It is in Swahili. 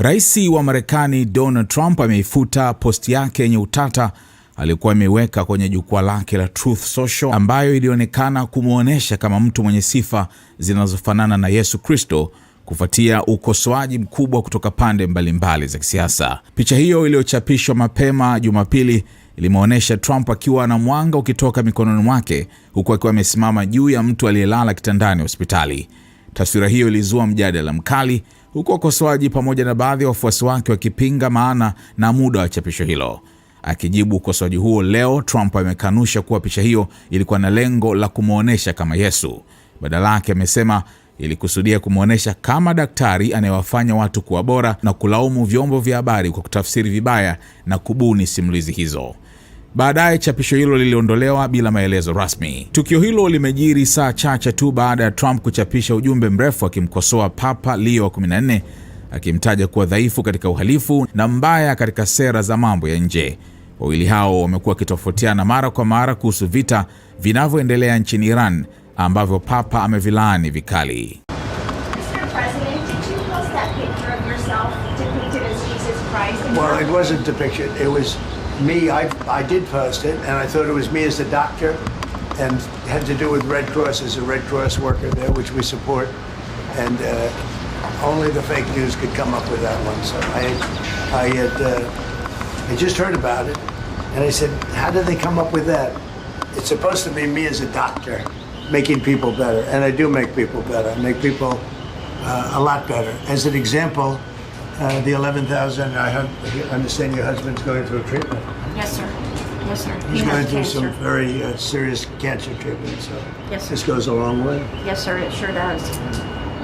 Rais wa Marekani Donald Trump ameifuta posti yake yenye utata alikuwa ameiweka kwenye jukwaa lake la Truth Social, ambayo ilionekana kumuonesha kama mtu mwenye sifa zinazofanana na Yesu Kristo, kufuatia ukosoaji mkubwa kutoka pande mbalimbali za kisiasa. Picha hiyo iliyochapishwa mapema Jumapili ilimuonesha Trump akiwa na mwanga ukitoka mikononi mwake, huku akiwa amesimama juu ya mtu aliyelala kitandani hospitali. Taswira hiyo ilizua mjadala mkali, huku wakosoaji pamoja na baadhi ya wafuasi wake wakipinga maana na muda wa chapisho hilo. Akijibu ukosoaji huo leo, Trump amekanusha kuwa picha hiyo ilikuwa na lengo la kumuonesha kama Yesu. Badala yake amesema ilikusudia kumuonesha kama daktari anayewafanya watu kuwa bora, na kulaumu vyombo vya habari kwa kutafsiri vibaya na kubuni simulizi hizo. Baadaye chapisho hilo liliondolewa bila maelezo rasmi. Tukio hilo limejiri saa chache tu baada ya Trump kuchapisha ujumbe mrefu akimkosoa Papa Leo wa 14, akimtaja kuwa dhaifu katika uhalifu na mbaya katika sera za mambo ya nje. Wawili hao wamekuwa wakitofautiana mara kwa mara kuhusu vita vinavyoendelea nchini Iran, ambavyo Papa amevilaani vikali. Well, it wasn't depicted. It was me. I did post it, and I thought it was me as the doctor, and it had to do with Red Cross as a Red Cross worker there, which we support, and only the fake news could come up with that one. So I just heard about it, and I said, how did they come up with that? It's supposed to be me as a doctor making people better, and I do make people better. I make people a lot better. As an example, the 11,000, I understand your husband's going through treatment. Yes, sir. Yes, sir. He's going through some very serious cancer treatment, so yes, sir. This goes a long way. Yes, sir, it sure does.